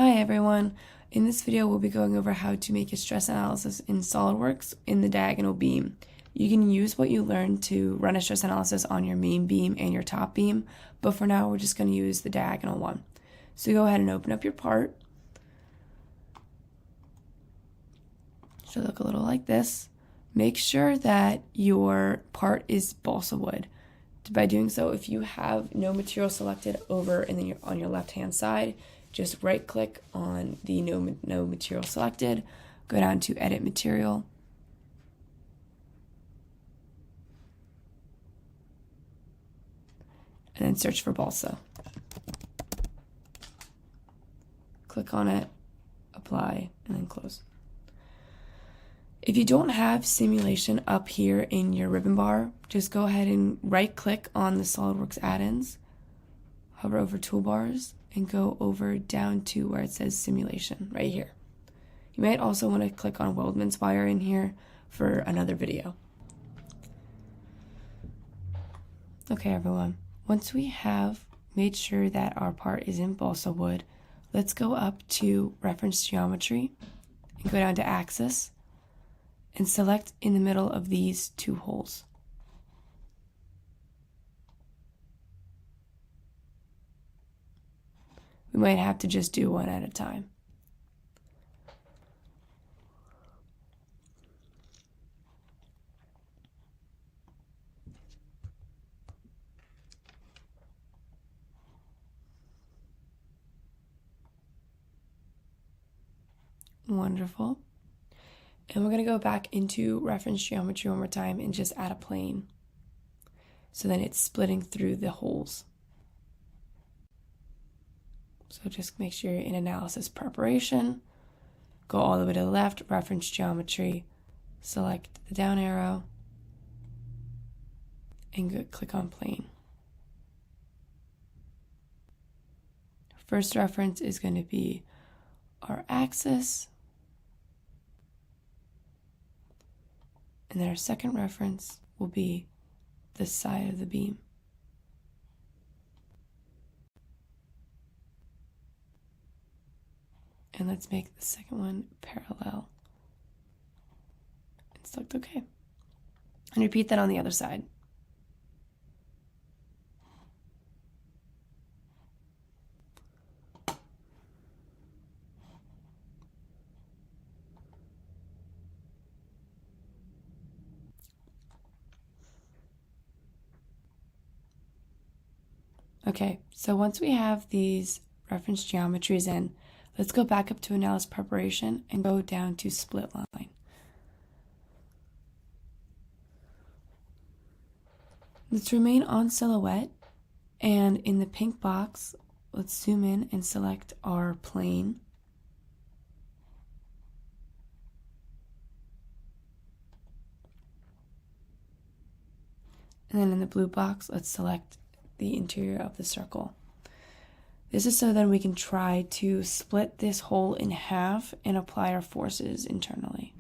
Hi everyone! In this video we'll be going over how to make a stress analysis in SolidWorks in the diagonal beam. You can use what you learned to run a stress analysis on your main beam and your top beam, but for now we're just going to use the diagonal one. So go ahead and open up your part. It should look a little like this. Make sure that your part is balsa wood. By doing so, if you have no material selected over on your left hand side, just right click on the no material selected, go down to edit material, and then search for balsa. Click on it, apply, and then close. If you don't have simulation up here in your ribbon bar, just go ahead and right click on the SolidWorks add-ins, hover over toolbars, and go over down to where it says simulation right here. You might also want to click on Weldman's wire in here for another video. Okay everyone, once we have made sure that our part is in balsa wood, let's go up to reference geometry and go down to axis and select in the middle of these two holes. We might have to just do one at a time. Wonderful. And we're going to go back into reference geometry one more time and just add a plane. So then it's splitting through the holes. So just make sure you're in analysis preparation, go all the way to the left, reference geometry, select the down arrow, and click on plane. First reference is going to be our axis, and then our second reference will be the side of the beam. And let's make the second one parallel. And select OK. And repeat that on the other side. Okay, so once we have these reference geometries in, let's go back up to analysis preparation and go down to split line. Let's remain on silhouette, and in the pink box, let's zoom in and select our plane. And then in the blue box, let's select the interior of the circle. This is so then we can try to split this hole in half and apply our forces internally.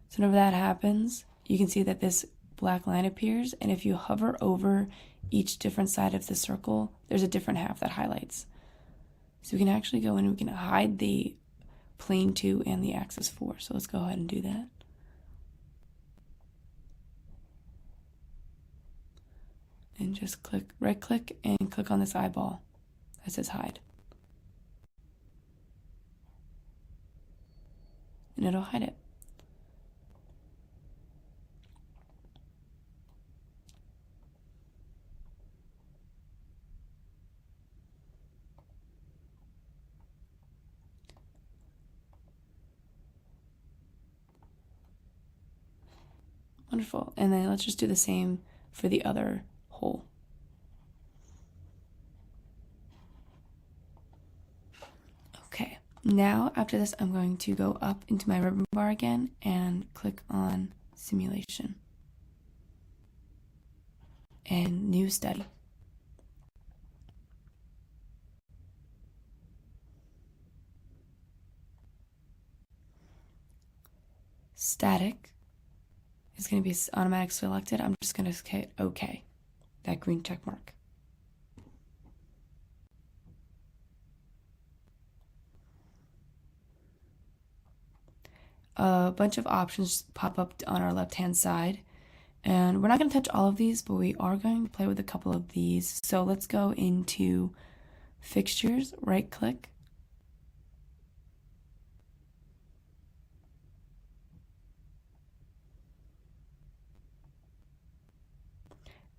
So whenever that happens, you can see that this black line appears, and if you hover over each different side of the circle, there's a different half that highlights. So we can actually go in and we can hide the plane 2 and the axis 4. So let's go ahead and do that. And just right click and click on this eyeball that says hide. And it'll hide it. Wonderful. And then let's just do the same for the other hole. Okay, now after this I'm going to go up into my ribbon bar again and click on simulation and new study. Static is going to be automatic selected. I'm just going to hit OK, that green check mark. a bunch of options pop up on our left-hand side. And we're not going to touch all of these, but we are going to play with a couple of these. So let's go into Fixtures, right-click.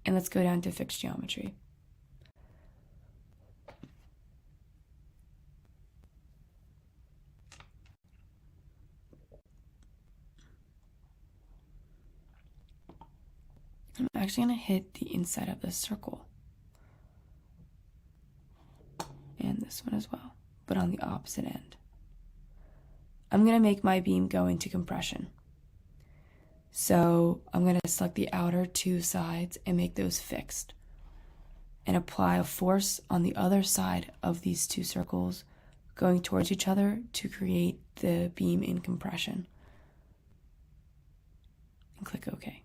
And let's go down to Fixed Geometry. I'm actually going to hit the inside of this circle. And this one as well, but on the opposite end. I'm going to make my beam go into compression. So I'm going to select the outer two sides and make those fixed. And apply a force on the other side of these two circles going towards each other to create the beam in compression. And click OK.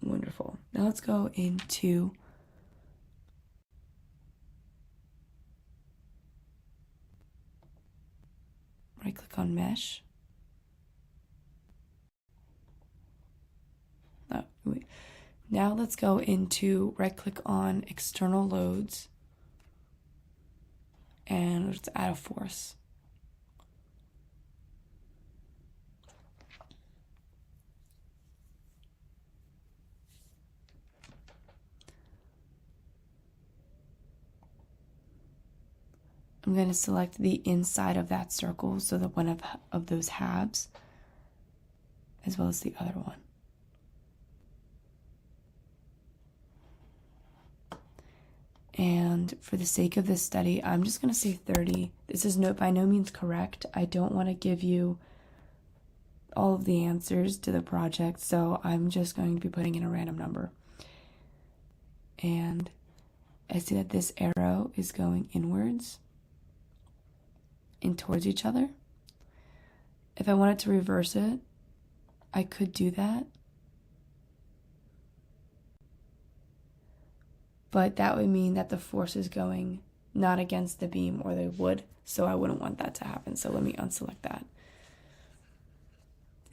Wonderful. Now let's go into right-click on Mesh. Now let's go into right-click on External Loads and let's add a force. I'm going to select the inside of that circle, so that one of those halves, as well as the other one. And for the sake of this study, I'm just going to say 30. This is by no means correct. I don't want to give you all of the answers to the project, so I'm just going to be putting in a random number. And I see that this arrow is going inwards and towards each other. If I wanted to reverse it, I could do that. But that would mean that the force is going not against the beam, or they would, so I wouldn't want that to happen. So let me unselect that.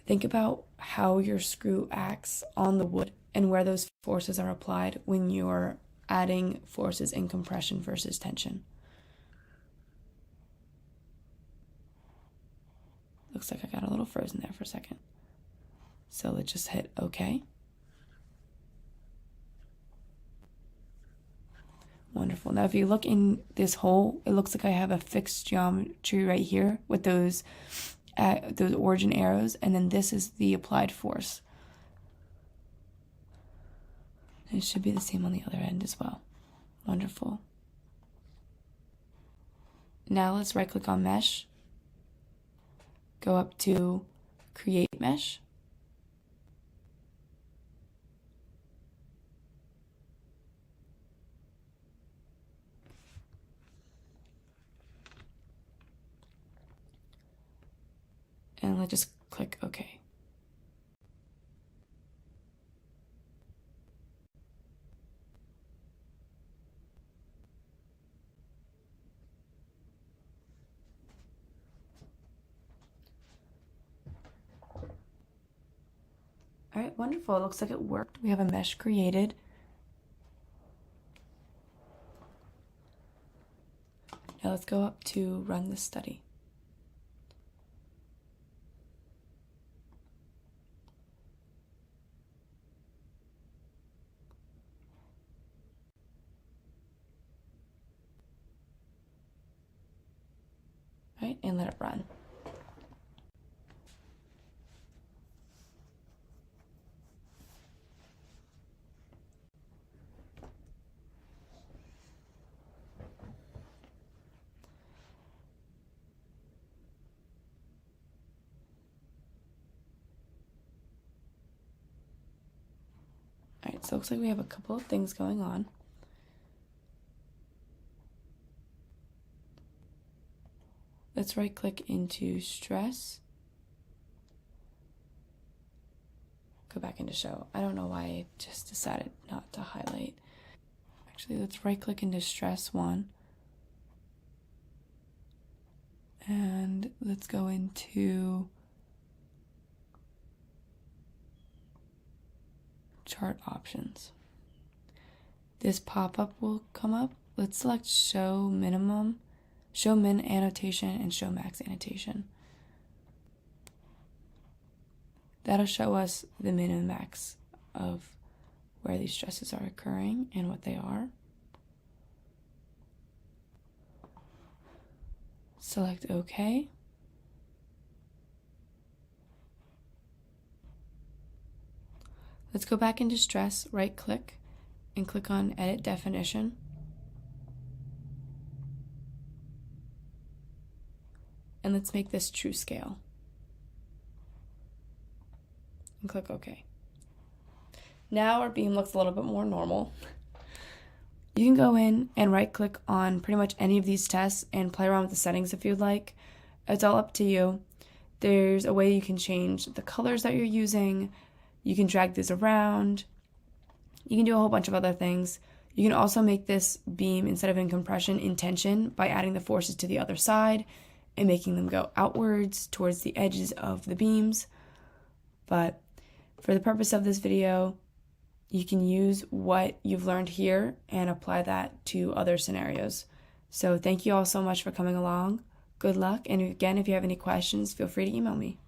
Think about how your screw acts on the wood and where those forces are applied when you're adding forces in compression versus tension. Looks like I got a little frozen there for a second. So let's just hit OK. Wonderful. Now if you look in this hole, it looks like I have a fixed geometry right here with those origin arrows, and then this is the applied force. It should be the same on the other end as well. Wonderful. Now let's right click on Mesh, go up to Create Mesh, and let's just click OK. All right, wonderful. It looks like it worked. We have a mesh created. Now let's go up to run the study. Right, and let it run. All right, so it looks like we have a couple of things going on. Let's right click into stress. Go back into show. I don't know why I just decided not to highlight. Actually, let's right click into stress 1. And let's go into chart options. This pop-up will come up. Let's select show minimum, show min annotation, and show max annotation. That'll show us the min and max of where these stresses are occurring and what they are. Select OK. Let's go back into stress, right-click, and click on Edit Definition. And let's make this true scale. And click OK. Now our beam looks a little bit more normal. You can go in and right-click on pretty much any of these tests and play around with the settings if you'd like. It's all up to you. There's a way you can change the colors that you're using. You can drag this around. You can do a whole bunch of other things. You can also make this beam, instead of in compression, in tension by adding the forces to the other side and making them go outwards towards the edges of the beams. But for the purpose of this video, you can use what you've learned here and apply that to other scenarios. So thank you all so much for coming along. Good luck. And again, if you have any questions, feel free to email me.